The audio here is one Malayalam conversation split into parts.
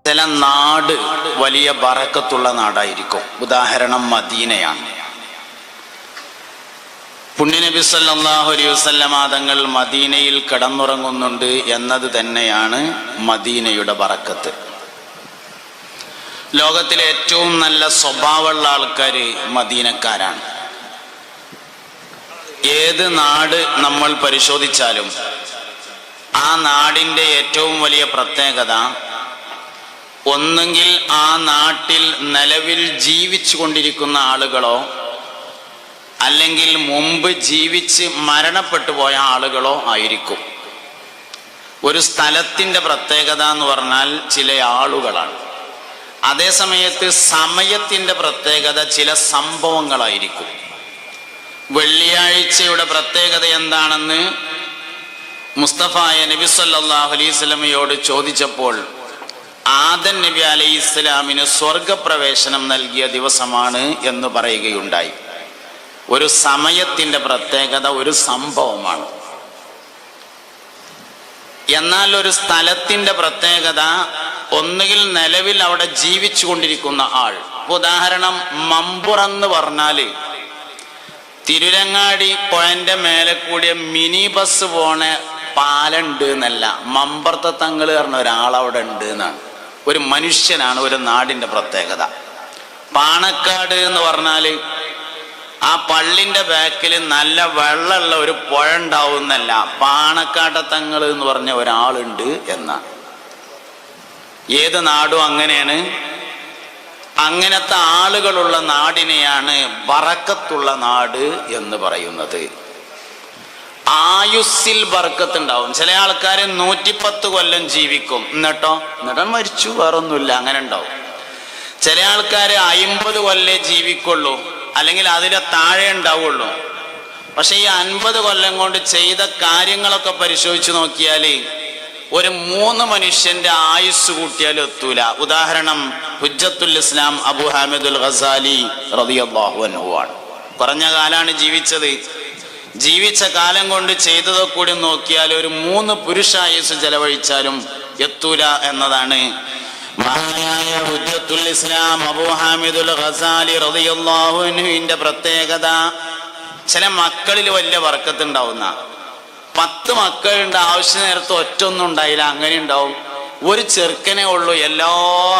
ചില നാട് വലിയ ബറക്കത്തുള്ള നാടായിരിക്കും. ഉദാഹരണം മദീനയാണ്. പുണ്യനബി സല്ലല്ലാഹു അലൈഹി വസല്ലമ തങ്ങൾ മദീനയിൽ കിടന്നുറങ്ങുന്നുണ്ട് എന്നത് തന്നെയാണ് മദീനയുടെ ബറക്കത്ത്. ലോകത്തിലെ ഏറ്റവും നല്ല സ്വഭാവമുള്ള ആൾക്കാർ മദീനക്കാരാണ്. ഏത് നാട് നമ്മൾ പരിശോധിച്ചാലും ആ നാടിൻ്റെ ഏറ്റവും വലിയ പ്രത്യേകത ഒന്നുകിൽ ആ നാട്ടിൽ നിലവിൽ ജീവിച്ചു കൊണ്ടിരിക്കുന്ന ആളുകളോ അല്ലെങ്കിൽ മുമ്പ് ജീവിച്ച് മരണപ്പെട്ടു പോയ ആളുകളോ ആയിരിക്കും. ഒരു സ്ഥലത്തിൻ്റെ പ്രത്യേകത എന്ന് പറഞ്ഞാൽ ചില ആളുകളാണ്. അതേസമയത്ത് സമയത്തിൻ്റെ പ്രത്യേകത ചില സംഭവങ്ങളായിരിക്കും. വെള്ളിയാഴ്ചയുടെ പ്രത്യേകത എന്താണെന്ന് മുസ്തഫായ നബി സല്ലല്ലാഹു അലൈഹി വസല്ലമയോട് ചോദിച്ചപ്പോൾ ആദം നബി അലൈഹി ഇസ്ലാമിന് സ്വർഗപ്രവേശനം നൽകിയ ദിവസമാണ് എന്ന് പറയുകയുണ്ടായി. ഒരു സമയത്തിൻ്റെ പ്രത്യേകത ഒരു സംഭവമാണ്. എന്നാൽ ഒരു സ്ഥലത്തിൻ്റെ പ്രത്യേകത ഒന്നുകിൽ നിലവിൽ അവിടെ ജീവിച്ചു കൊണ്ടിരിക്കുന്ന ആൾ. ഉദാഹരണം മമ്പുറന്ന് പറഞ്ഞാൽ തിരുരങ്ങാടി പുഴൻ്റെ മേലെ കൂടിയ മിനി ബസ് പോണ പാലുണ്ട് എന്നല്ല, മമ്പർത്ത തങ്ങൾ പറഞ്ഞ ഒരാളവിടെ ഉണ്ട് എന്നാണ്. ഒരു മനുഷ്യനാണ് ഒരു നാടിൻ്റെ പ്രത്യേകത. പാണക്കാട് എന്ന് പറഞ്ഞാൽ ആ പള്ളിൻ്റെ ബാക്കിൽ നല്ല വെള്ളമുള്ള ഒരു പുഴ ഉണ്ടാവുന്നല്ല, പാണക്കാട്ടെ തങ്ങൾ എന്ന് പറഞ്ഞ ഒരാളുണ്ട് എന്നാണ്. ഏത് നാടും അങ്ങനെയാണ്. അങ്ങനത്തെ ആളുകളുള്ള നാടിനെയാണ് ബറക്കത്തുള്ള നാട് എന്ന് പറയുന്നത്. ആയുസ്സിൽ ബർക്കത്തുണ്ടാവും. ചില ആൾക്കാർ 110 കൊല്ലം ജീവിക്കും, എന്നിട്ടോ മരിച്ചു, വേറൊന്നുമില്ല, അങ്ങനെ ഉണ്ടാവും. ചില ആൾക്കാർ 50 കൊല്ലേ ജീവിക്കുള്ളൂ, അല്ലെങ്കിൽ അതിലെ താഴെ ഉണ്ടാവുള്ളൂ. പക്ഷെ ഈ 50 കൊല്ലം കൊണ്ട് ചെയ്ത കാര്യങ്ങളൊക്കെ പരിശോധിച്ച് നോക്കിയാൽ ഒരു 3 മനുഷ്യന്റെ ആയുസ് കൂട്ടിയാലും എത്തൂല. ഉദാഹരണം ഹുജ്ജത്തുൽ ഇസ്ലാം അബൂ ഹാമിദുൽ ഗസാലി റളിയല്ലാഹു അൻഹു ആണ്. കുറഞ്ഞ കാലാണ് ജീവിച്ചത്. ജീവിച്ച കാലം കൊണ്ട് ചെയ്തതൊക്കെ കൂടി നോക്കിയാൽ ഒരു 3 പുരുഷായുസ് ചെലവഴിച്ചാലും എത്തൂല എന്നതാണ് മഹാനായ ഹുജ്ജത്തുൽ ഇസ്ലാം അബൂ ഹാമിദുൽ ഗസാലി റളിയല്ലാഹു അൻഹുവിന്റെ പ്രത്യേകത. ചില മക്കളിൽ വലിയ ബർക്കത്തുണ്ടാവുന്ന 10 മക്കളുണ്ട്, ആവശ്യ നേരത്ത് ഒറ്റൊന്നും ഉണ്ടായില്ല, അങ്ങനെ ഉണ്ടാവും. ഒരു ചെറുക്കനെ ഉള്ളൂ, എല്ലാ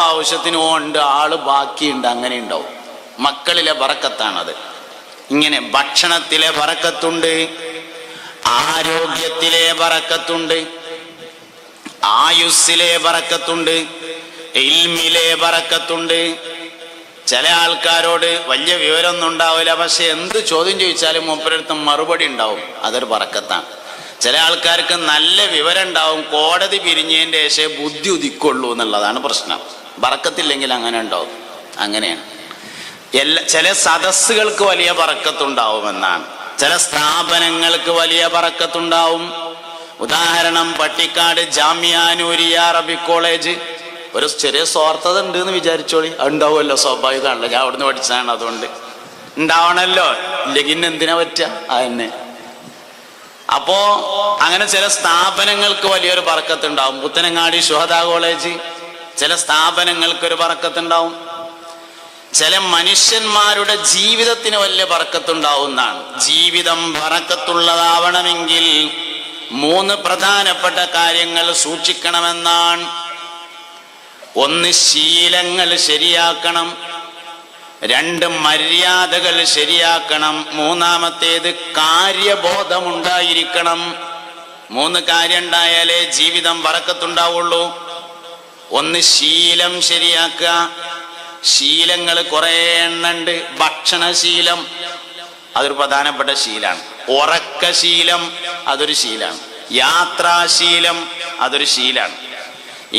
ആവശ്യത്തിനും ഉണ്ട്, ആള് ബാക്കിയുണ്ട്, അങ്ങനെ ഉണ്ടാവും. മക്കളിലെ ബറക്കത്താണത്. ഇങ്ങനെ ഭക്ഷണത്തിലെ ബറക്കത്തുണ്ട്, ആരോഗ്യത്തിലെ ബറക്കത്തുണ്ട്, ആയുസ്സിലെ ബറക്കത്തുണ്ട്, ഇൽമിലെ ബറക്കത്തുണ്ട്. ചില ആൾക്കാരോട് വലിയ വിവരമൊന്നും ഉണ്ടാവില്ല, പക്ഷെ എന്ത് ചോദ്യം ചോദിച്ചാലും മൂപ്പരടുത്ത് മറുപടി ഉണ്ടാവും, അതൊരു ബറക്കത്താണ്. ചില ആൾക്കാർക്ക് നല്ല വിവരം ഉണ്ടാവും, കോടതി പിരിഞ്ഞതിൻ്റെ ശേഷം ബുദ്ധി ഉദിക്കുള്ളൂ എന്നുള്ളതാണ് പ്രശ്നം. ബറക്കത്തില്ലെങ്കിൽ അങ്ങനെ ഉണ്ടാവും. അങ്ങനെയാണ്. ചില സദസ്സുകൾക്ക് വലിയ ബറക്കത്തുണ്ടാവുമെന്നാണ്. ചില സ്ഥാപനങ്ങൾക്ക് വലിയ ബറക്കത്തുണ്ടാവും. ഉദാഹരണം പട്ടിക്കാട് ജാമിയ നൂരിയ അറബിക് കോളേജ്. ഒരു ചെറിയ സ്വാർത്ഥത ഉണ്ട് എന്ന് വിചാരിച്ചോളി, ഉണ്ടാവുമല്ലോ, സ്വാഭാവികമാണല്ലോ, ഞാൻ അവിടുന്ന് പഠിച്ചതാണ്, അതുകൊണ്ട് ഉണ്ടാവണമല്ലോ, ഇല്ലെങ്കിൽ എന്തിനാ പറ്റുക അതന്നെ. അപ്പോ അങ്ങനെ ചില സ്ഥാപനങ്ങൾക്ക് വലിയൊരു ബറക്കത്തുണ്ടാവും. പുത്തനങ്ങാടി ശുഹദാ കോളേജ്, ചില സ്ഥാപനങ്ങൾക്കൊരു ബറക്കത്തുണ്ടാവും. ചില മനുഷ്യന്മാരുടെ ജീവിതത്തിന് വലിയ ബറക്കത്തുണ്ടാവുന്നതാണ്. ജീവിതം ബറക്കത്തുള്ളതാവണമെങ്കിൽ 3 പ്രധാനപ്പെട്ട കാര്യങ്ങൾ സൂക്ഷിക്കണമെന്നാണ്. 1 ശീലങ്ങൾ ശരിയാക്കണം, 2 മര്യാദകൾ ശരിയാക്കണം, 3-മത്തേത് കാര്യബോധമുണ്ടായിരിക്കണം. 3 കാര്യം ഉണ്ടായാലേ ജീവിതം ബറക്കത്തുണ്ടാവുള്ളൂ. 1 ശീലം ശരിയാക്കുക. ശീലങ്ങൾ കുറേ എണ്ണുണ്ട്. ഭക്ഷണശീലം അതൊരു പ്രധാനപ്പെട്ട ശീലമാണ്. ഉറക്കശീലം അതൊരു ശീലമാണ്. യാത്രാശീലം അതൊരു ശീലമാണ്.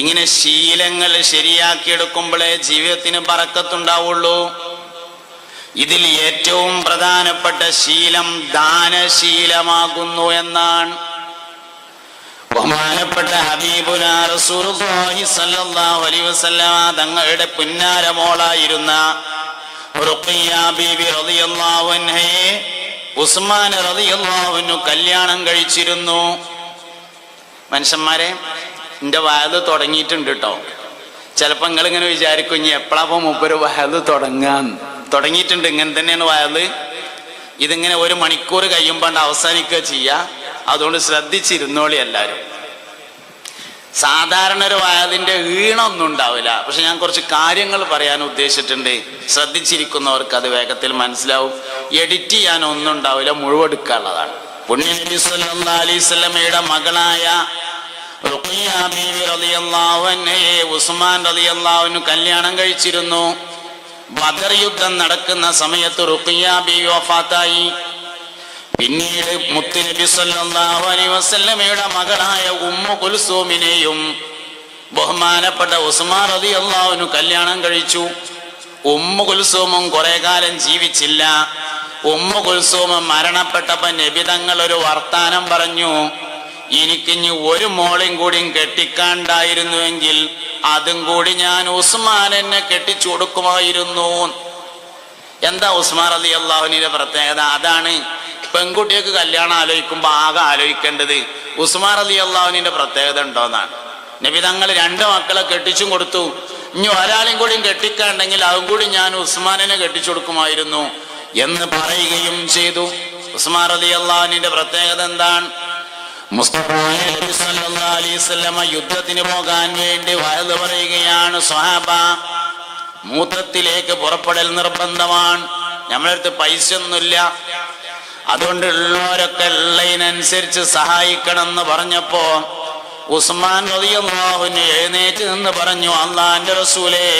ഇങ്ങനെ ശീലങ്ങൾ ശരിയാക്കിയെടുക്കുമ്പോഴേ ജീവിതത്തിന് ബറക്കത്തുണ്ടാവുള്ളൂ. ഇതിൽ ഏറ്റവും പ്രധാനപ്പെട്ട ശീലം ദാനശീലമാകുന്നു എന്നാണ്. ബഹുമാനപ്പെട്ട ഹബീബുനാ റസൂലുള്ളാഹി സ്വല്ലല്ലാഹു അലൈഹി വസല്ലമ തങ്ങളുടെ പുന്നാരമോളായിരുന്ന റുഖിയ്യ ബീവി റളിയല്ലാഹു അൻഹയെ ഉസ്മാൻ റളിയല്ലാഹു അൻഹു കല്യാണം കഴിച്ചിരുന്നു. മനുഷ്യന്മാരെ, എൻ്റെ വയത് തുടങ്ങിയിട്ടുണ്ട് കേട്ടോ. ചിലപ്പോൾ നിങ്ങളിങ്ങനെ വിചാരിക്കും ഇനി എപ്പോഴാ മൂപ്പര് വയത് തുടങ്ങിയിട്ടുണ്ട്. ഇങ്ങനെ തന്നെയാണ് വയത്. ഇതിങ്ങനെ 1 മണിക്കൂർ കഴിയുമ്പോൾ അവസാനിക്കുക ചെയ്യുക. അതുകൊണ്ട് ശ്രദ്ധിച്ചിരുന്നോളി എല്ലാവരും. സാധാരണ ഒരു വയതിൻ്റെ ഈണമൊന്നും ഉണ്ടാവില്ല. പക്ഷെ ഞാൻ കുറച്ച് കാര്യങ്ങൾ പറയാൻ ഉദ്ദേശിച്ചിട്ടുണ്ട്. ശ്രദ്ധിച്ചിരിക്കുന്നവർക്ക് അത് വേഗത്തിൽ മനസ്സിലാവും. എഡിറ്റ് ചെയ്യാൻ ഒന്നും ഉണ്ടാവില്ല, മുഴുവെടുക്കാനുള്ളതാണ്. പുണ്യനബി സല്ലല്ലാഹു അലൈഹി വസല്ലമയുടെ മകളായ റുഖിയ ബീവി റളിയല്ലാഹു അൻഹയെ ഉസ്മാൻ റളിയല്ലാഹു അൻഹു കല്യാണം കഴിച്ചിരുന്നു. ബദർ യുദ്ധം നടക്കുന്ന സമയത്ത് റുഖിയ ബീവി വഫാത്തായി. പിന്നീട് മുത്തുനബി സല്ലല്ലാഹു അലൈഹി വസല്ലമയുടെ മകളായ ഉമ്മു കുൽസൂമിനെയും ബഹുമാനപ്പെട്ട ഉസ്മാൻ റളിയല്ലാഹു അൻഹു കല്യാണം കഴിച്ചു. ഉമ്മു കുൽസൂമും കുറെ കാലം ജീവിച്ചില്ല. ഉമ്മു കുൽസൂം മരണപ്പെട്ടപ്പോൾ നബി തങ്ങൾ ഒരു വർത്താനം പറഞ്ഞു, എനിക്കിഞ്ഞ് 1 മോളെയും കൂടിയും കെട്ടിക്കാണ്ടായിരുന്നുവെങ്കിൽ അതും കൂടി ഞാൻ ഉസ്മാൻ എന്നെ കെട്ടിച്ചു കൊടുക്കുമായിരുന്നു. എന്താ ഉസ്മാൻ റളിയല്ലാഹു അൻഹുവിന്റെ പ്രത്യേകത? അതാണ് പെൺകുട്ടിയൊക്കെ കല്യാണം ആലോചിക്കുമ്പോൾ ആകെ ആലോചിക്കേണ്ടത് ഉസ്മാൻ റളിയല്ലാഹു അൻഹുവിന്റെ പ്രത്യേകത ഉണ്ടോന്നാണ്. നബി തങ്ങൾ 2 മക്കളെ കെട്ടിച്ചും കൊടുത്തു. ഇനി ഒരാളെയും കൂടിയും കെട്ടിക്കാണ്ടെങ്കിൽ അതും കൂടി ഞാൻ ഉസ്മാനെ കെട്ടിച്ചു കൊടുക്കുമായിരുന്നു എന്ന് പറയുകയും ചെയ്തു. ഉസ്മാൻ റളിയല്ലാഹു അൻഹുവിന്റെ പ്രത്യേകത എന്താണ്? മുസ്തഫ നബി സല്ലല്ലാഹു അലൈഹി വസല്ലമ യുദ്ധത്തിന് പോകാൻ വേണ്ടി വഅദ് പറയുകയാണ്. സ്വഹാബ, മൂത്രത്തിലേക്ക് പുറപ്പെടൽ നിർബന്ധമാണ്. നമ്മളടുത്ത് പൈസ ഒന്നുമില്ല, അതുകൊണ്ട് ഉള്ളവരൊക്കെ ഉള്ളതിനനുസരിച്ച് സഹായിക്കണം എന്ന് പറഞ്ഞപ്പോ ഉസ്മാൻ റളിയല്ലാഹു അൻഹു എഴുന്നേറ്റ് നിന്ന് പറഞ്ഞു, അല്ലാഹുവിന്റെ റസൂലേ,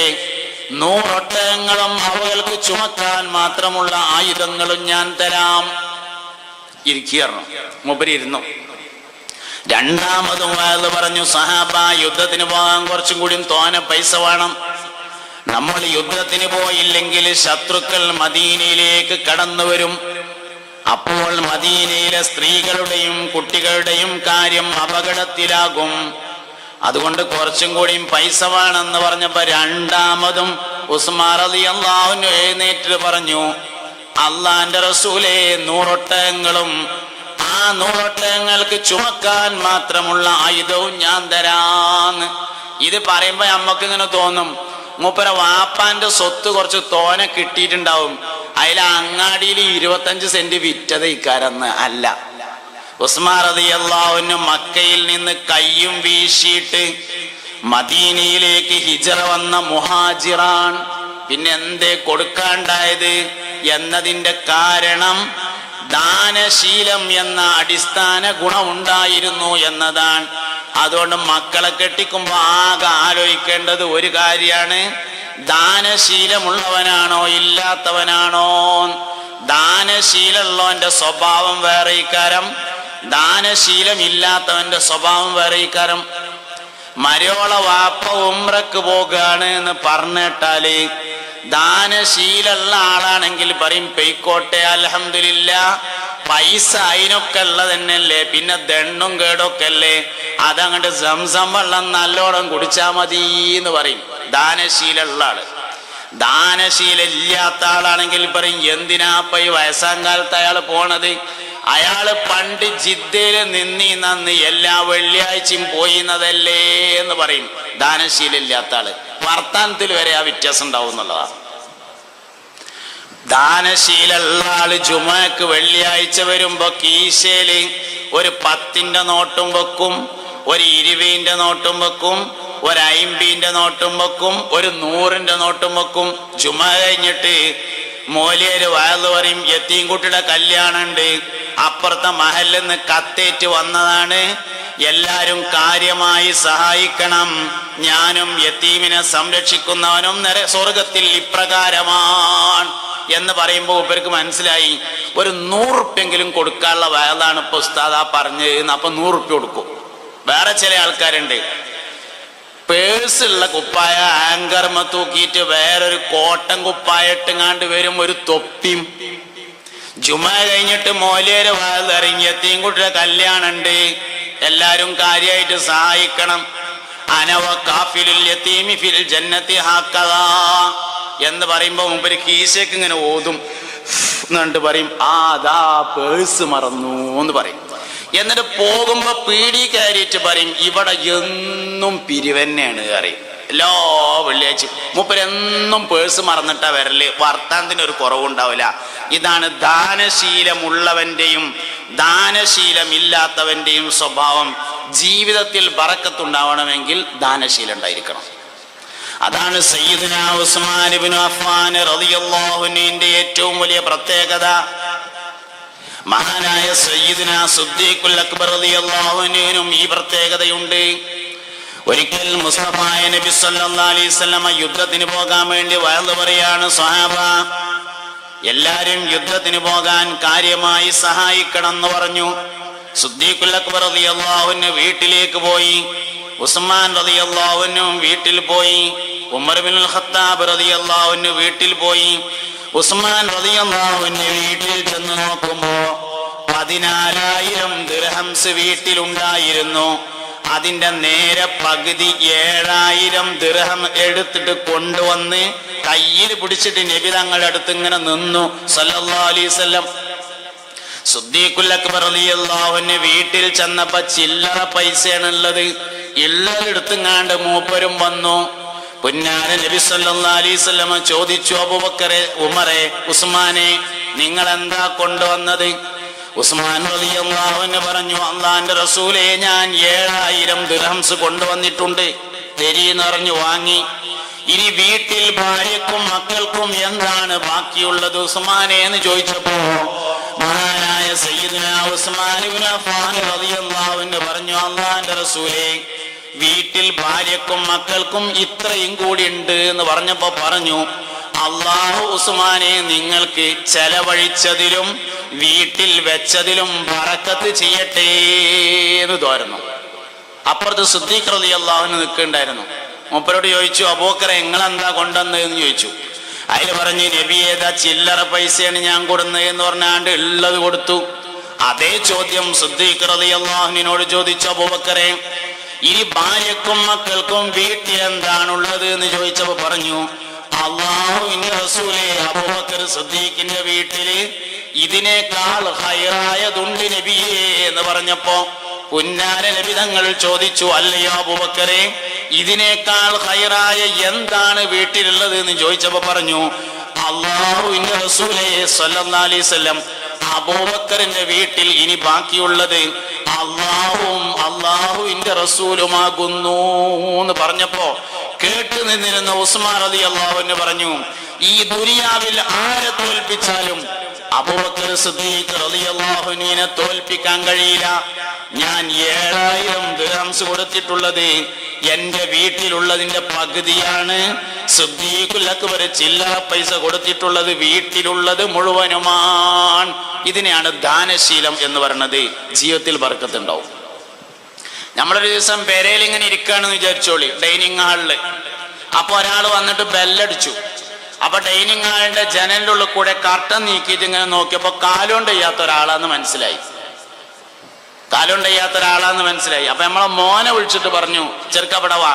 100 ഒട്ടകങ്ങളും അവൾക്ക് ചുമക്കാൻ മാത്രമുള്ള ആയുധങ്ങളും ഞാൻ തരാം. ഇരിക്കുന്നു. മൂപ്പര് ഇരുന്നു. രണ്ടാമതും വഅദ് പറഞ്ഞു, സഹാബ, യുദ്ധത്തിന് പോകാൻ കുറച്ചും കൂടി തോനെ പൈസ വേണം. നമ്മൾ യുദ്ധത്തിന് പോയില്ലെങ്കിൽ ശത്രുക്കൾ മദീനയിലേക്ക് കടന്നു വരും. അപ്പോൾ മദീനയിലെ സ്ത്രീകളുടെയും കുട്ടികളുടെയും കാര്യം അപകടത്തിലാകും. അതുകൊണ്ട് കുറച്ചും കൂടിയും പൈസ വേണമെന്ന് പറഞ്ഞപ്പോ രണ്ടാമതും ഉസ്മാൻ റളിയല്ലാഹു അൻഹു എഴുന്നേറ്റ് പറഞ്ഞു, അല്ലാഹുവിന്റെ റസൂലേ, 100 ഒട്ടകങ്ങളും ആ 100 ഒട്ടകങ്ങൾക്ക് ചുമക്കാൻ മാത്രമുള്ള ആയുധവും ഞാൻ തരാന്ന്. ഇത് പറയുമ്പോ നമ്മക്ക് ഇങ്ങനെ തോന്നും, മൂപ്പര വാപ്പാന്റെ സ്വത്ത് കുറച്ച് തോനെ കിട്ടിയിട്ടുണ്ടാവും, അതിൽ അങ്ങാടിയിൽ 25 സെന്റ് വിറ്റത് ഇക്കാരെന്ന്. അല്ല, ഉസ്മാൻ റളിയല്ലാഹു അൻഹു മക്കയിൽ നിന്ന് കയ്യും വീശിയിട്ട് മദീനയിലേക്ക് ഹിജറ വന്ന മുഹാജിറാൻ. പിന്നെ എന്തേ കൊടുക്കാണ്ടായത് എന്നതിന്റെ കാരണം ദാനശീലം എന്ന അടിസ്ഥാന ഗുണമുണ്ടായിരുന്നു എന്നതാണ്. അതുകൊണ്ട് മക്കളെ കെട്ടിക്കുമ്പോ ആകെ ആലോചിക്കേണ്ടത് ഒരു കാര്യമാണ്, ദാനശീലമുള്ളവനാണോ ഇല്ലാത്തവനാണോ. ദാനശീലമുള്ളവന്റെ സ്വഭാവം വേറെ ഇക്കാരം, ദാനശീലം ഇല്ലാത്തവന്റെ സ്വഭാവം വേറെ ഇക്കാരം. മരോള വാപ്പ ഉംറക്ക് പോകാണ് എന്ന് പറഞ്ഞിട്ടാല് ദാനശീലുള്ള ആളാണെങ്കിൽ പറയും, പെയ്ക്കോട്ടെ, അൽഹംദുലില്ലാ, പൈസ അതിനൊക്കെ ഉള്ളത് തന്നെയല്ലേ, പിന്നെ ദണ്ണും കേടൊക്കെ അല്ലേ, അതങ്ങോട്ട് സംസം വെള്ളം നല്ലോണം കുടിച്ചാ മതി എന്ന് പറയും. ദാനശീലുള്ള ആള്. ദാനശീല ഇല്ലാത്ത ആളാണെങ്കിൽ പറയും, എന്തിനാപ്പ ഈ വയസ്സാം കാലത്ത് അയാൾ പോണത്, അയാള് പണ്ട് ജിദ്ദയില് നിന്നീന്ന് എല്ലാ വെള്ളിയാഴ്ചയും പോയിന്നതല്ലേ എന്ന് പറയും. ദാനശീല ഇല്ലാത്ത ആള്. വർത്താനത്തിൽ വരെ ആ വ്യത്യാസം ഉണ്ടാവും എന്നുള്ളതാണ്. ദാനശീലുള്ള ആള് ജുമക്ക് വെള്ളിയാഴ്ച വരുമ്പോ കീശയില് ഒരു 10ന്റെ നോട്ടും വെക്കും, ഒരു 20ന്റെ നോട്ടും വെക്കും, ഒരു 50ന്റെ നോട്ടും വെക്കും, ഒരു 100ന്റെ നോട്ടും വെക്കും. ജുമ കഴിഞ്ഞിട്ട് മോലിയര് വയല് പറയും, യത്തീംകുട്ടിയുടെ കല്യാണുണ്ട്, അപ്പുറത്തെ മഹലിൽ നിന്ന് കത്തേറ്റ് വന്നതാണ്, എല്ലാരും കാര്യമായി സഹായിക്കണം, ഞാനും യത്തീമിനെ സംരക്ഷിക്കുന്നവനും സ്വർഗത്തിൽ ഇപ്രകാരമാണ് എന്ന് പറയുമ്പോൾ ഇവർക്ക് മനസ്സിലായി, ഒരു 100 റുപ്യെങ്കിലും കൊടുക്കാനുള്ള വയലാണ് ഇപ്പൊ ഉസ്താദാ പറഞ്ഞത്. അപ്പൊ 100 റുപ്യ കൊടുക്കും. വേറെ ചില ആൾക്കാരുണ്ട്, പേഴ്സുള്ള കുപ്പായ ആങ്കർമ തൂക്കിയിട്ട് വേറൊരു കോട്ടൻ കുപ്പായ ഇട്ടുങ്ങാണ്ട് വരും, ഒരു തൊപ്പിയും. ജുമ കഴിഞ്ഞിട്ട് മോലിയര് വാതിറങ്ങി, യത്തീംകുട്ടിയുടെ കല്യാണുണ്ട്, എല്ലാരും കാര്യമായിട്ട് സഹായിക്കണം, അനവ കാഫിലുൽ യതീമി ഫിൽ ജന്നത്തി ഹക്കദാ എന്ന് പറയുമ്പോ മുമ്പ് കീശയ്ക്ക് ഇങ്ങനെ ഓതും എന്നിട്ട് പറയും, അതാ പേഴ്സ് മറന്നു എന്ന് പറയും. എന്നിട്ട് പോകുമ്പോ പീടി കയറിയിട്ട് പറയും, ഇവിടെ എന്നും പിരിവന്നെയാണ് പറയും. എല്ലാ വെള്ളിയാഴ്ച. മൂപ്പരെന്നും പേഴ്സ് മറന്നിട്ടാ വരല്. വർത്താനത്തിന് ഒരു കുറവുണ്ടാവില്ല. ഇതാണ് ദാനശീലമുള്ളവന്റെയും ദാനശീലമില്ലാത്തവന്റെയും സ്വഭാവം. ജീവിതത്തിൽ ബറക്കത്തുണ്ടാവണമെങ്കിൽ ദാനശീലം ഉണ്ടായിരിക്കണം. അതാണ് സയ്യിദുനാ ഉസ്മാൻ ഇബ്നു അഫ്ഫാൻ റളിയല്ലാഹു അൻഹുവിന്റെ ഏറ്റവും വലിയ പ്രത്യേകത. മഹാനായ സയ്യിദുനാ സിദ്ദീഖുൽ അക്ബർ റളിയല്ലാഹു അൻഹുവിനും ഈ പ്രത്യേകതയുണ്ട്. ഒരിക്കൽ മുസ്തഫായ നബി സല്ലല്ലാഹു അലൈഹി വസല്ലം യുദ്ധത്തിന് പോകാൻ വേണ്ടി വഅദ് പറയാണ്. സ്വഹാബ എല്ലാരും യുദ്ധത്തിന് പോകാൻ കാര്യമായി സഹായിക്കണം എന്ന് പറഞ്ഞു. സിദ്ദീഖുൽ അക്ബർ റളിയല്ലാഹു അൻഹു വീട്ടിലേക്ക് പോയി. ഉസ്മാൻ റളിയല്ലാഹു അൻഹു വീട്ടിൽ പോയി. ഉമർ ഇബ്നുൽ ഖത്താബ് റളിയല്ലാഹു അൻഹു വീട്ടിൽ പോയി. ഉസ്മാൻ റളിയല്ലാഹു അൻഹു വീട്ടിൽ ചെന്ന് നോക്കുമ്പോ 14,000 ദിർഹംസ് വീട്ടിലുണ്ടായിരുന്നു. അതിന്റെ നേരെ പകുതി 7,000 ദിർഹം എടുത്തിട്ട് കൊണ്ടുവന്ന് കയ്യിൽ പിടിച്ചിട്ട് നബി തങ്ങളുടെ അടുത്ത് ഇങ്ങനെ നിന്നു സല്ലല്ലാഹു അലൈഹി വസല്ലം. സിദ്ദീഖുൽ അക്ബർ റളിയല്ലാഹു അൻഹു വീട്ടിൽ ചെന്നപ്പോ ചില്ലറ പൈസയാണ് ഉള്ളത്. ഇള്ളെടുത്തുങ്ങാണ്ട് മൂപ്പരും വന്നു. പുന്നാര നബി സല്ലല്ലാഹു അലൈഹി വസല്ലം ചോദിച്ചു, അബൂബക്കറെ, ഉമറെ, ഉസ്മാനെ, നിങ്ങൾ എന്താ കൊണ്ടുവന്നത്? ഉസ്മാൻ റളിയല്ലാഹു അൻഹു പറഞ്ഞു, അല്ലാഹുവിന്റെ റസൂലേ, ഞാൻ 7,000 ദിർഹംസ് കൊണ്ടുവന്നിട്ടുണ്ട്, തരീന്ന് പറഞ്ഞു വാങ്ങി. ഇനി വീട്ടിൽ ഭാര്യക്കും മക്കൾക്കും എന്താണ് ബാക്കിയുള്ളത് ഉസ്മാനെ എന്ന് ചോദിച്ചപ്പോ മഹാനായ സയ്യിദുനാ ഉസ്മാൻ ഇബ്നു അഫ്ഫാൻ റളിയല്ലാഹു അൻഹു പറഞ്ഞു, അല്ലാഹുവിന്റെ റസൂലേ, വീട്ടിൽ ഭാര്യക്കും മക്കൾക്കും ഇത്രയും കൂടി ഉണ്ട് എന്ന് പറഞ്ഞപ്പോ പറഞ്ഞു, അല്ലാഹു ഉസ്മാനെ നിങ്ങൾക്ക് ചെലവഴിച്ചതിലും വീട്ടിൽ വെച്ചതിലും ബറക്കത്ത് ചെയ്യട്ടെ എന്ന് തോരുന്നു. അപ്പുറത്ത് സിദ്ദീഖ് റളിയല്ലാഹു അൻഹു നിൽക്കുന്നുണ്ടായിരുന്നു. മൂപ്പരോട് ചോദിച്ചു, അബൂബക്കറെ, നിങ്ങളെന്താ കൊണ്ടുവന്നതെന്ന് ചോദിച്ചു. അതിൽ പറഞ്ഞു, നബി ഏതാ ചില്ലറ പൈസയാണ് ഞാൻ കൊടുന്നത് എന്ന് പറഞ്ഞാണ്ട് ഉള്ളത് കൊടുത്തു. അതേ ചോദ്യം സിദ്ദീഖ് റളിയല്ലാഹു അൻഹുവിനോട് ചോദിച്ചു, അബൂബക്കറെ, ഇനി ഭാര്യക്കും മക്കൾക്കും വീട്ടിൽ എന്താണുള്ളത് എന്ന് ചോദിച്ചപ്പോ പറഞ്ഞു, അല്ലാഹുവിന്റെ റസൂലേ, അബൂബക്കർ സിദ്ദീഖിന്റെ വീട്ടില് ഇതിനേക്കാൾ ഹൈറായതുണ്ട് നബിയേ എന്ന് പറഞ്ഞപ്പോ പുന്നാര നബി തങ്ങൾ ചോദിച്ചു, അല്ലയോ അബൂബക്കറെ, ഇതിനേക്കാൾ ഹൈറായ എന്താണ് വീട്ടിലുള്ളത് എന്ന് ചോദിച്ചപ്പോ പറഞ്ഞു, അല്ലാഹുവിന്റെ റസൂലേ സ്വല്ലല്ലാഹു അലൈഹി വസല്ലം, അബൂബക്കറിന്റെ വീട്ടിൽ ഇനി ബാക്കിയുള്ളത് അല്ലാഹുവും അല്ലാഹുവിന്റെ റസൂലുമാകുന്നു എന്ന് പറഞ്ഞപ്പോ കേട്ടു നിന്നിരുന്ന ഉസ്മാൻ റളിയല്ലാഹു അൻഹു പറഞ്ഞു, ഈ ദുനിയാവിൽ ആരെ തോൽപ്പിച്ചാലും അബൂബക്കർ സിദ്ദീഖ് റളിയല്ലാഹു അൻഹുവിനെ തോൽപ്പിക്കാൻ കഴിയില്ല. ഞാൻ 7,000 ദിർഹംസ് കൊടുത്തിട്ടുള്ളത് എന്റെ വീട്ടിലുള്ളതിന്റെ പകുതിയാണ്. സിദ്ദീഖുൽ അക്ബർ ചില്ലറ പൈസ കൊടുത്തിട്ടുള്ളത് വീട്ടിലുള്ളത് മുഴുവനുമാണ്. ഇതിനെയാണ് ദാനശീലം എന്ന് പറയുന്നത്. ജീവിതത്തിൽ ബർക്കത്തുണ്ടാവും. നമ്മളൊരു ദിവസം പെരയിൽ ഇങ്ങനെ ഇരിക്കുകയാണെന്ന് വിചാരിച്ചോളി, ഡൈനിങ് ഹാളില്. അപ്പൊ ഒരാൾ വന്നിട്ട് ബെല്ലടിച്ചു. അപ്പൊ ഡൈനിങ് ഹാളിന്റെ ജനലിന്റെ ഉള്ളിൽ കൂടെ കർട്ടൻ നീക്കിയിട്ട് ഇങ്ങനെ നോക്കിയപ്പോ കാലുകൊണ്ട് ചെയ്യാത്ത ഒരാളാന്ന് മനസ്സിലായി. അപ്പൊ നമ്മളെ മോനെ വിളിച്ചിട്ട് പറഞ്ഞു, ചെറുക്കവിടെ വാ,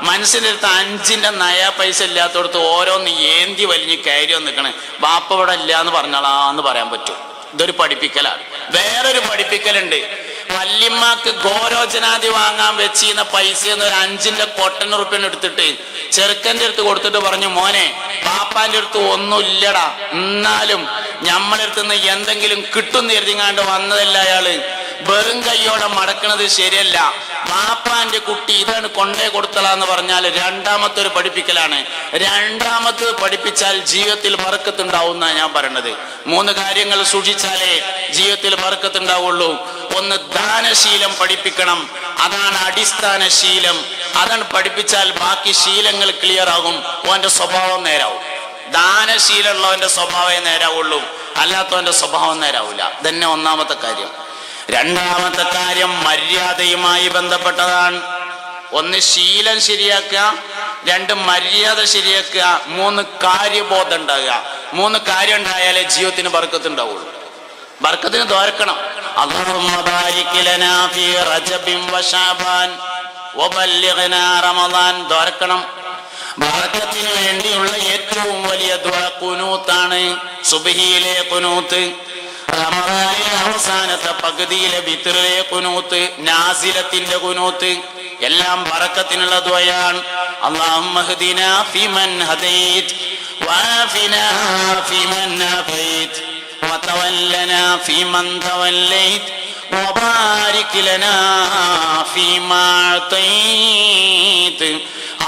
മനസ്സിന്റെ അടുത്ത് 5 നയ പൈസ ഇല്ലാത്തടത്ത് ഓരോന്ന് ഏന്തി വലിഞ്ഞ് കയറി നിൽക്കണേ, ബാപ്പ ഇവിടെ ഇല്ല എന്ന് പറഞ്ഞാളാന്ന് പറയാൻ പറ്റും. ഇതൊരു പഠിപ്പിക്കലാണ്. വേറൊരു പഠിപ്പിക്കലുണ്ട്. വല്യമ്മക്ക് ഗോരോചനാദി വാങ്ങാൻ വെച്ചിരുന്ന പൈസ ഒരു 5 കൊട്ടൻ ഉറുപ്പ്യ എടുത്തിട്ട് ചെറുക്കന്റെ അടുത്ത് കൊടുത്തിട്ട് പറഞ്ഞു, മോനെ, പാപ്പാന്റെ അടുത്ത് ഒന്നും ഇല്ലടാ, എന്നാലും ഞമ്മടെ അടുത്തുനിന്ന് എന്തെങ്കിലും കിട്ടും എഴുതിങ്ങാണ്ട് വന്നതല്ല അയാള്. വെറും കൈയോടെ മടക്കണത് ശരിയല്ല. പാപ്പാന്റെ കുട്ടി ഇതാണ് കൊണ്ടേ കൊടുത്തലാന്ന് പറഞ്ഞാൽ രണ്ടാമത്തെ ഒരു പഠിപ്പിക്കലാണ്. രണ്ടാമത് പഠിപ്പിച്ചാൽ ജീവിതത്തിൽ ബർക്കത്തുണ്ടാവുന്ന ഞാൻ പറയണത്. 3 കാര്യങ്ങൾ സൂക്ഷിച്ചാലേ ജീവിതത്തിൽ ബർക്കത്തുണ്ടാവുള്ളൂ. ഒന്ന്, ദാനശീലം പഠിപ്പിക്കണം. അതാണ് അടിസ്ഥാന ശീലം. അതാണ് പഠിപ്പിച്ചാൽ ബാക്കി ശീലങ്ങൾ ക്ലിയർ ആകും. ഓന്റെ സ്വഭാവം നേരാവും. ദാനശീലമുള്ളവന്റെ സ്വഭാവമേ നേരാവുള്ളൂ, അല്ലാത്തവന്റെ സ്വഭാവം നേരാവില്ല. ഇതന്നെ ഒന്നാമത്തെ കാര്യം. രണ്ടാമത്തെ കാര്യം മര്യാദയുമായി ബന്ധപ്പെട്ടതാണ്. 1 ശീലം ശരിയാക്കുക, 2 മര്യാദ ശരിയാക്കുക, 3 കാര്യബോധം ഉണ്ടാകുക. 3 കാര്യം ഉണ്ടായാലേ ജീവിതത്തിന് ബർക്കത്ത് ഉണ്ടാവുള്ളൂ. ബർക്കത്തിന് ദ്വാരക്കണം. അല്ലാഹുമ്മ ബാരിക് ലനാ ഫീ റജബിൻ വശഅബാൻ വബല്ലിഗ്നാ റമളാൻ ദ്വാരക്കണം. ബർക്കത്തിന് വേണ്ടിയുള്ള ഏറ്റവും വലിയ ദുആ ഖുനൂത്താണ്. സുബ്ഹിയിലെ ഖുനൂത്ത്, റമളാനിലെ അവസാനത്തെ പകുതിയിലെ വിത്റിലെ ഖുനൂത്ത്, നാസിലത്തിന്റെ ഖുനൂത്ത്. എല്ലാം ബറക്കത്തിനുള്ള ദുആയാണ്. അല്ലാഹുമ്മ ഹ്ദിനാ ഫീമൻ ഹദൈത് വആഫിനാ ഫീമൻ ആഫൈത് വതവല്ലനാ ഫീമൻ തവല്ലൈത് വബാരിക് ലനാ ഫീമാ അഅതൈത്.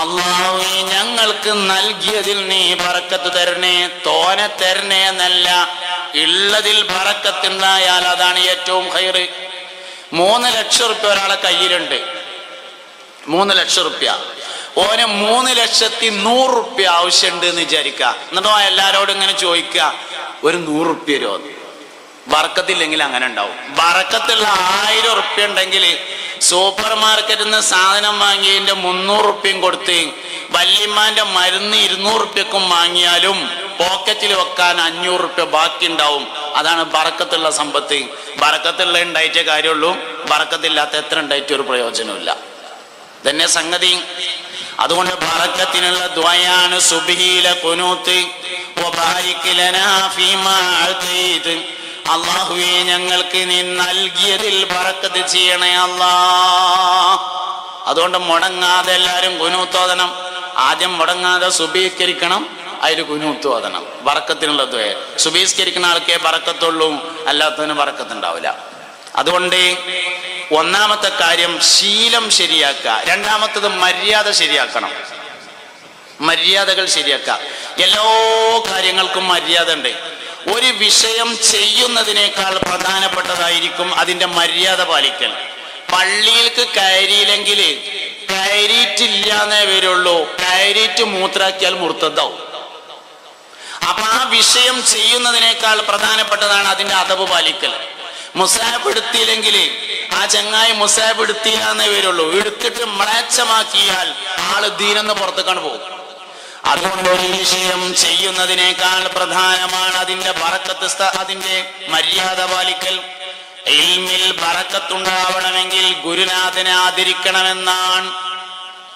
അല്ലാഹുവേ, ഞങ്ങൾക്ക് നൽകിയതിൽ നീ ബറക്കത്ത് തരണേ, തോനെ തരണേ എന്നല്ല, ഉള്ളതിൽ ബറക്കത്തുണ്ടായാൽ അതാണ് ഏറ്റവും ഖൈറ്. 3 ലക്ഷം റുപ്യ ഒരാളെ കയ്യിലുണ്ട്, 3 ലക്ഷം റുപ്യ, ഓന് 3,100,000 റുപ്യ ആവശ്യമുണ്ട് എന്ന് വിചാരിക്കുക. എന്നിട്ടോ എല്ലാരോടും ഇങ്ങനെ ചോദിക്കുക, ഒരു 100 റുപ്യ തരുമോ? ബറക്കത്തില്ലെങ്കിൽ അങ്ങനെ ഉണ്ടാവും. ബറക്കത്തുള്ള 1000 റുപ്യ ഉണ്ടെങ്കിൽ സൂപ്പർ മാർക്കറ്റിൽ നിന്ന് സാധനം വാങ്ങിയതിന്റെ 300 റുപ്യയും കൊടുത്ത് വല്യമ്മാന്റെ മരുന്ന് 200 റുപ്യക്കും വാങ്ങിയാലും പോക്കറ്റിൽ വെക്കാൻ 500 റുപ്യ ബാക്കി ഉണ്ടാവും. അതാണ് ബറക്കത്തുള്ള സമ്പത്ത്. ബറക്കത്തുള്ള ഉണ്ടായിട്ടേ കാര്യമുള്ളൂ, ബറക്കത്തില്ലാത്ത എത്ര ഉണ്ടായിട്ട് ഒരു പ്രയോജനമില്ല. തന്നെ സംഗതി. അതുകൊണ്ട് ബറക്കത്തിനുള്ള ദുആയാണ് സുബ്ഹിയിലെ ഖുനൂത്ത്. വബാരിക് ലനാ ഫീമാ അഅതൈത്. അല്ലാഹുവേ, ഞങ്ങൾക്ക് നീ നൽകിയതിൽ ബറക്കത്ത് ചെയ്യണേ അല്ലാ. അതുകൊണ്ട് മുടങ്ങാതെ എല്ലാവരും ഖുനൂത്ത് ഓതണം. ആദ്യം മുടങ്ങാതെ സുബഹിസ്കരിക്കണം, അതിൽ ഖുനൂത്ത് ഓതണം. ബറക്കത്തിനുള്ള ദുആ. സുബഹിസ്കരിക്കുന്ന ആൾക്കേ ബറക്കത്തുള്ളൂ, അല്ലാത്തതിന് ബറക്കത്തുണ്ടാവില്ല. അതുകൊണ്ട് ഒന്നാമത്തെ കാര്യം ശീലം ശരിയാക്കുക. രണ്ടാമത്തത് മര്യാദ ശരിയാക്കണം. മര്യാദകൾ ശരിയാക്കുക. എല്ലാ കാര്യങ്ങൾക്കും മര്യാദ ഉണ്ട്. ഒരു വിഷയം ചെയ്യുന്നതിനേക്കാൾ പ്രധാനപ്പെട്ടതായിരിക്കും അതിന്റെ മര്യാദ പാലിക്കൽ. പള്ളിയിലേക്ക് കയറിയില്ലെങ്കിൽ കയറിയിട്ടില്ലാന്നേ വരുള്ളൂ, കയറിയിട്ട് മൂത്രാക്കിയാൽ മുർത്തദ്ദാവും. അപ്പൊ ആ വിഷയം ചെയ്യുന്നതിനേക്കാൾ പ്രധാനപ്പെട്ടതാണ് അതിന്റെ അദബ് പാലിക്കൽ. മുസാബ് എടുത്തില്ലെങ്കിൽ ആ ചങ്ങായി മുസാബ് എടുത്തില്ലാന്നേ വരുള്ളൂ, എടുത്തിട്ട് മ്ലേച്ഛമാക്കിയാൽ ആള് ദീനെന്ന് പുറത്തേക്കാണ് പോകും. അതുകൊണ്ട് ഒരു വിഷയം ചെയ്യുന്നതിനേക്കാൾ പ്രധാനമാണ് അതിന്റെ ബറക്കത്ത്, അതിന്റെ മര്യാദ പാലിക്കൽ. ഇൽമിൽ ബറക്കത്തുണ്ടാവണമെങ്കിൽ ഗുരുനാഥനെ ആദരിക്കണമെന്നാണ്.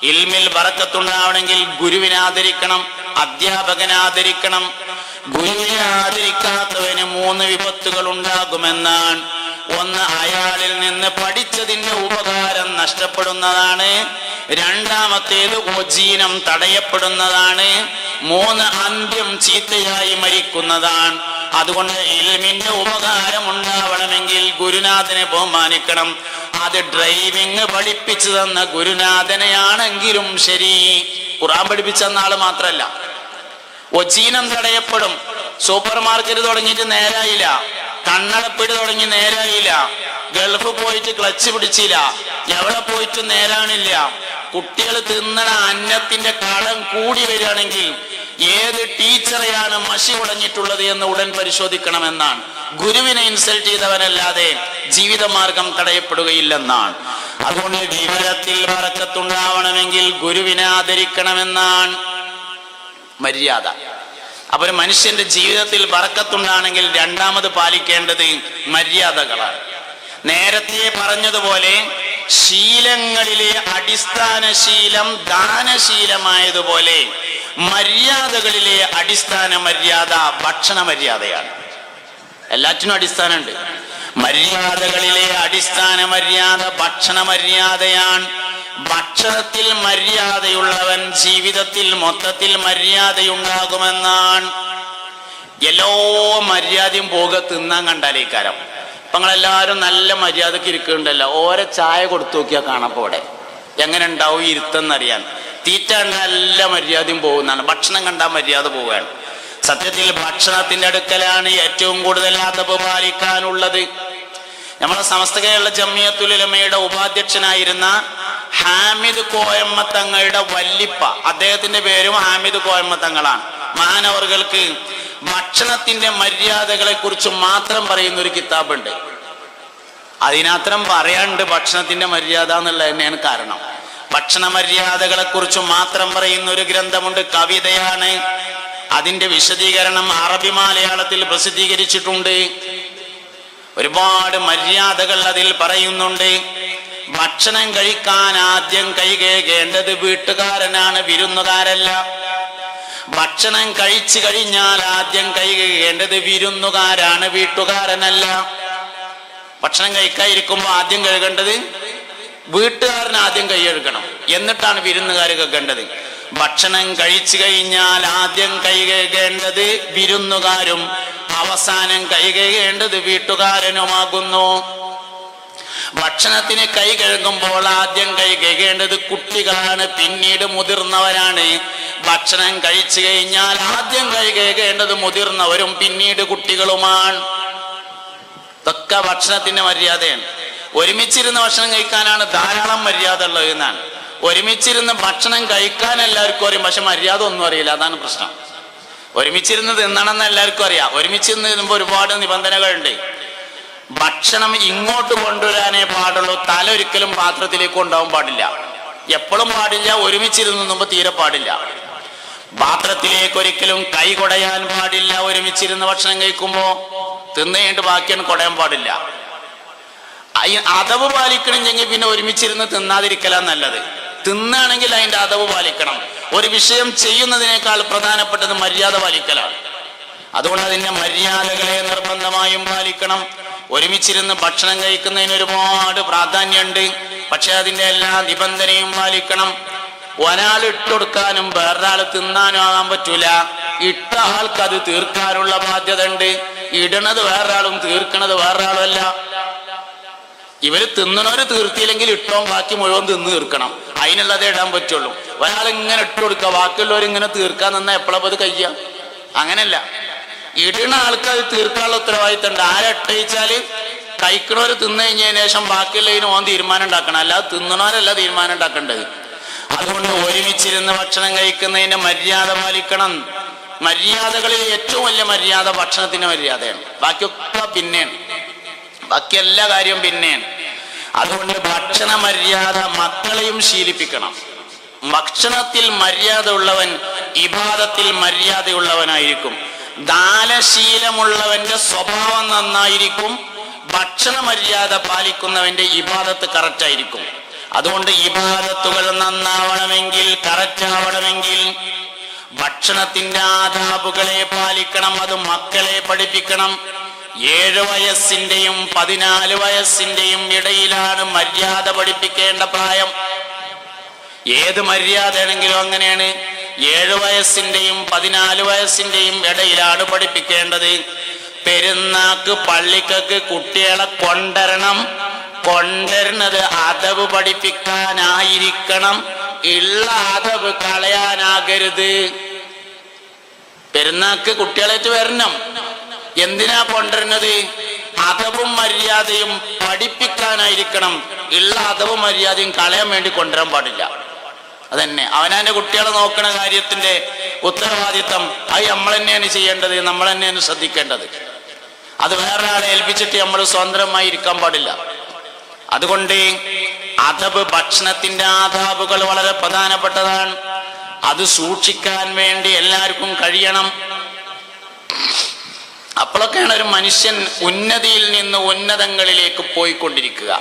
ഇൽമിൽ ബറക്കത്തുണ്ടാവണമെങ്കിൽ ഗുരുവിനെ ആദരിക്കണം, അധ്യാപകനെ ആദരിക്കണം. ഗുരുവിനെ ആദരിക്കാത്തവന് 3 വിപത്തുകൾ ഉണ്ടാകുമെന്നാണ്. ഒന്ന്, അയാളിൽ നിന്ന് പഠിച്ചതിന്റെ ഉപകാരം നഷ്ടപ്പെടുന്നതാണ്. രണ്ടാമത്തേത് ഉപജീവനം തടയപ്പെടുന്നതാണ്. 3, അന്ത്യം ചീത്തയായി മരിക്കുന്നതാണ്. അതുകൊണ്ട് ഇൽമിന്റെ ഉപകാരം ഉണ്ടാവണമെങ്കിൽ ഗുരുനാഥനെ ബഹുമാനിക്കണം. അത് ഡ്രൈവിംഗ് പഠിപ്പിച്ചു തന്ന ഗുരുനാഥനെയാണെങ്കിലും ശരി, ഖുർആൻ പഠിപ്പിച്ചു തന്ന ആള് മാത്രല്ല. ഒജീനം തടയപ്പെടും. സൂപ്പർ മാർക്കറ്റ് തുടങ്ങിയിട്ട് നേരായില്ല, കണ്ണടപ്പിടി തുടങ്ങി നേരായില്ല, ഗൾഫ് പോയിട്ട് ക്ലച്ച് പിടിച്ചില്ല, എവിടെ പോയിട്ട് നേരാണില്ല. കുട്ടികൾ തിന്നണ അന്നത്തിന്റെ കടം കൂടി വരികയാണെങ്കിൽ ഏത് ടീച്ചറെയാണ് മഷി ഉടഞ്ഞിട്ടുള്ളത് എന്ന് ഉടൻ പരിശോധിക്കണമെന്നാണ്. ഗുരുവിനെ ഇൻസൾട്ട് ചെയ്തവനല്ലാതെ ജീവിതമാർഗം തടയപ്പെടുകയില്ലെന്നാണ്. അതുകൊണ്ട് ജീവിതത്തിൽ ബറക്കത്തുണ്ടാവണമെങ്കിൽ ഗുരുവിനെ ആദരിക്കണമെന്നാണ് മര്യാദ. അപ്പൊ ഒരു മനുഷ്യന്റെ ജീവിതത്തിൽ ബറക്കത്തുണ്ടാണെങ്കിൽ രണ്ടാമത് പാലിക്കേണ്ടത് മര്യാദകളാണ്. നേരത്തെ പറഞ്ഞതുപോലെ ശീലങ്ങളിലെ അടിസ്ഥാന ശീലം ദാനശീലമായതുപോലെ മര്യാദകളിലെ അടിസ്ഥാന മര്യാദ ഭക്ഷണ മര്യാദയാണ്. എല്ലാറ്റിനും അടിസ്ഥാനമുണ്ട്. മര്യാദകളിലെ അടിസ്ഥാന മര്യാദ ഭക്ഷണ മര്യാദയാണ്. ഭക്ഷണത്തിൽ മര്യാദയുള്ളവൻ ജീവിതത്തിൽ മൊത്തത്തിൽ മര്യാദയുണ്ടാകുമെന്നാണ്. എല്ലാ മര്യാദയും തിന്നാൻ കണ്ടാലേക്കാരം. അപ്പൊ നിങ്ങളെല്ലാവരും നല്ല മര്യാദക്ക് ഇരിക്കുന്നുണ്ടല്ലോ, ഓരോ ചായ കൊടുത്തു നോക്കിയാൽ കാണപ്പോടെ എങ്ങനെ ഉണ്ടാവും ഇരുത്തെന്നറിയാൻ. തീറ്റ നല്ല മര്യാദയും പോകുന്നതാണ്, ഭക്ഷണം കണ്ടാൽ മര്യാദ പോവുകയാണ്. സത്യത്തിൽ ഭക്ഷണത്തിന്റെ അടുക്കലാണ് ഏറ്റവും കൂടുതൽ അദബ് പാലിക്കാനുള്ളത്. നമ്മളെ സമസ്ത കേരള ജമിയത്തുൽ ഉലമയുടെ ഉപാധ്യക്ഷനായിരുന്ന ഹാമിദ് കോയമ്മ തങ്ങളുടെ വല്ലിപ്പ, അദ്ദേഹത്തിന്റെ പേരും ഹാമിദ് കോയമ്മ തങ്ങളാണ്. മഹാനവറുകൾക്ക് ഭക്ഷണത്തിന്റെ മര്യാദകളെ കുറിച്ച് മാത്രം പറയുന്ന ഒരു കിതാബുണ്ട്. അതിനത്രം പറയാണ്ട് ഭക്ഷണത്തിന്റെ മര്യാദ എന്നുള്ളത് തന്നെയാണ് കാരണം. ഭക്ഷണ മര്യാദകളെ കുറിച്ച് മാത്രം പറയുന്ന ഒരു ഗ്രന്ഥമുണ്ട്, കവിതയാണ്. അതിന്റെ വിശദീകരണം അറബി മലയാളത്തിൽ പ്രസിദ്ധീകരിച്ചിട്ടുണ്ട്. ഒരുപാട് മര്യാദകൾ അതിൽ പറയുന്നുണ്ട്. ഭക്ഷണം കഴിക്കാൻ ആദ്യം കൈ കഴുകേണ്ടത് വീട്ടുകാരനാണ്, വിരുന്നുകാരല്ല. ഭക്ഷണം കഴിച്ചു കഴിഞ്ഞാൽ ആദ്യം കൈ കഴുകേണ്ടത് വിരുന്നുകാരാണ്, വീട്ടുകാരനല്ല. ഭക്ഷണം കഴിക്കാതിരിക്കുമ്പോൾ ആദ്യം കഴുകേണ്ടത് വീട്ടുകാരൻ ആദ്യം കൈ കഴുകണം, എന്നിട്ടാണ് വിരുന്നുകാർ കഴുകേണ്ടത്. ഭക്ഷണം കഴിച്ചു കഴിഞ്ഞാൽ ആദ്യം കൈ കഴുകേണ്ടത് വിരുന്നുകാരും അവസാനം കൈ കഴുകേണ്ടത് വീട്ടുകാരനുമാകുന്നു. ഭക്ഷണത്തിന് കൈ കഴുകുമ്പോൾ ആദ്യം കൈ കഴുകേണ്ടത് കുട്ടികളാണ്, പിന്നീട് മുതിർന്നവരാണ്. ഭക്ഷണം കഴിച്ചു കഴിഞ്ഞാൽ ആദ്യം കൈ കഴുകേണ്ടത് മുതിർന്നവരും പിന്നീട് കുട്ടികളുമാണ്. ഇതൊക്കെ ഭക്ഷണത്തിന്റെ മര്യാദയാണ്. ഒരുമിച്ചിരുന്ന് ഭക്ഷണം കഴിക്കാനാണ് ധാരാളം മര്യാദ ഉള്ളത് എന്നാണ്. ഒരുമിച്ചിരുന്ന് ഭക്ഷണം കഴിക്കാൻ എല്ലാവർക്കും അറിയും, പക്ഷെ മര്യാദ ഒന്നും അറിയില്ല. അതാണ് പ്രശ്നം. ഒരുമിച്ചിരുന്ന് തിന്നണമെന്ന് എല്ലാവർക്കും അറിയാം. ഒരുമിച്ചിരുന്ന് തിന്നുമ്പോൾ ഒരുപാട് നിബന്ധനകളുണ്ട്. ഭക്ഷണം ഇങ്ങോട്ട് കൊണ്ടുവരാനേ പാടുള്ളൂ. തല ഒരിക്കലും പാത്രത്തിലേക്ക് കൊണ്ടുപോകാൻ പാടില്ല, എപ്പോഴും പാടില്ല. ഒരുമിച്ചിരുന്ന് തിന്നുമ്പോൾ തീരെ പാടില്ല. പാത്രത്തിലേക്ക് ഒരിക്കലും കൈ കുടയാൻ പാടില്ല. ഒരുമിച്ചിരുന്ന് ഭക്ഷണം കഴിക്കുമ്പോ തിന്നു കഴിഞ്ഞിട്ട് ബാക്കിയാണ് കുടയാൻ പാടില്ല. അതവ് പാലിക്കണമെങ്കിൽ പിന്നെ ഒരുമിച്ചിരുന്ന് തിന്നാതിരിക്കലാണ് നല്ലത്. തിന്നാണെങ്കിൽ അതിന്റെ അതവ് പാലിക്കണം. ഒരു വിഷയം ചെയ്യുന്നതിനേക്കാൾ പ്രധാനപ്പെട്ടത് മര്യാദ പാലിക്കലാണ്. അതുകൊണ്ട് അതിന്റെ മര്യാദകളെ നിർബന്ധമായും പാലിക്കണം. ഒരുമിച്ചിരുന്ന് ഭക്ഷണം കഴിക്കുന്നതിന് ഒരുപാട് പ്രാധാന്യമുണ്ട്, പക്ഷെ അതിന്റെ എല്ലാ നിബന്ധനയും പാലിക്കണം. ഒരാൾ ഇട്ടുകൊടുക്കാനും വേറൊരാൾ തിന്നാനും ആകാൻ പറ്റൂല. ഇട്ട ആൾക്ക് അത് തീർക്കാനുള്ള ബാധ്യത ഉണ്ട്. ഇടണത് വേറൊരാളും തീർക്കണത് വേറൊരാളും അല്ല. ഇവര് തിന്നണവര് തീർത്തിയില്ലെങ്കിൽ ഇട്ടോം ബാക്കി മുഴുവൻ തിന്ന് തീർക്കണം. അതിനുള്ളതേ ഇടാൻ പറ്റുള്ളൂ. ഒരാൾ ഇങ്ങനെ ഇട്ട് കൊടുക്കുക, ബാക്കിയുള്ളവർ ഇങ്ങനെ തീർക്കാൻ നിന്നാ എപ്പോഴാ അത് കഴിയ? അങ്ങനല്ല. ഇടുന്ന ആൾക്ക് അത് തീർക്കാനുള്ള ഉത്തരവാദിത്തം ഉണ്ട്. ആരട്ടയിച്ചാല് കഴിക്കണവര് തിന്നു കഴിഞ്ഞതിന് ശേഷം ബാക്കിയുള്ളതിന് ഓൻ തീരുമാനം ഉണ്ടാക്കണം, അല്ലാതെ തിന്നണവരല്ല തീരുമാനം ഉണ്ടാക്കേണ്ടത്. അതുകൊണ്ട് ഒരുമിച്ചിരുന്ന് ഭക്ഷണം കഴിക്കുന്നതിന്റെ മര്യാദ പാലിക്കണം. മര്യാദകളിൽ ഏറ്റവും വലിയ മര്യാദ ഭക്ഷണത്തിന്റെ മര്യാദയാണ്. ബാക്കിയൊക്കെ പിന്നെയാണ്, ബാക്കി എല്ലാ കാര്യവും പിന്നെയാണ്. അതുകൊണ്ട് ഭക്ഷണ മര്യാദ മക്കളെയും ശീലിപ്പിക്കണം. ഭക്ഷണത്തിൽ മര്യാദ ഉള്ളവൻ ഇബാദത്തിൽ മര്യാദയുള്ളവനായിരിക്കും. ദാനശീലമുള്ളവന്റെ സ്വഭാവം നന്നായിരിക്കും. ഭക്ഷണ മര്യാദ പാലിക്കുന്നവന്റെ ഇബാദത്ത് കറക്റ്റ് ആയിരിക്കും. അതുകൊണ്ട് ഇബാദത്തുകൾ നന്നാവണമെങ്കിൽ, കറക്റ്റ് ആവണമെങ്കിൽ ഭക്ഷണത്തിന്റെ ആദാബുകളെ പാലിക്കണം. അത് മക്കളെ പഠിപ്പിക്കണം. 7 വയസ്സിന്റെയും 14 വയസ്സിന്റെയും ഇടയിലാണ് മര്യാദ പഠിപ്പിക്കേണ്ട പ്രായം. ഏത് മര്യാദയാണെങ്കിലും അങ്ങനെയാണ്. 7 വയസ്സിന്റെയും 14 വയസ്സിന്റെയും ഇടയിലാണ് പഠിപ്പിക്കേണ്ടത്. പെരുന്നാക്ക് പള്ളിക്കൊക്കെ കുട്ടികളെ കൊണ്ടുവരണം. കൊണ്ടുവരുന്നത് അതവ് പഠിപ്പിക്കാനായിരിക്കണം. ഉള്ള അതവ് കളയാനാകരുത്. പെരുന്നാക്ക് കുട്ടികളേറ്റ് വരണം. എന്തിനാ കൊണ്ടുവരുന്നത്? അതവും മര്യാദയും പഠിപ്പിക്കാനായിരിക്കണം. ഉള്ള അതവും മര്യാദയും കളയാൻ വേണ്ടി കൊണ്ടുവരാൻ പാടില്ല. അതന്നെ അവനവന്റെ കുട്ടികളെ നോക്കണ കാര്യത്തിന്റെ ഉത്തരവാദിത്തം അത് നമ്മൾ തന്നെയാണ് ചെയ്യേണ്ടത്, നമ്മൾ തന്നെയാണ് ശ്രദ്ധിക്കേണ്ടത്. അത് വേറൊരാളെ ഏൽപ്പിച്ചിട്ട് നമ്മൾ സ്വതന്ത്രമായി ഇരിക്കാൻ പാടില്ല. അതുകൊണ്ട് അദബ്, ഭക്ഷണത്തിന്റെ ആദാബുകൾ വളരെ പ്രധാനപ്പെട്ടതാണ്. അത് സൂക്ഷിക്കാൻ വേണ്ടി എല്ലാവർക്കും കഴിയണം. അപ്പോഴൊക്കെയാണ് ഒരു മനുഷ്യൻ ഉന്നതിയിൽ നിന്ന് ഉന്നതങ്ങളിലേക്ക് പോയിക്കൊണ്ടിരിക്കുക.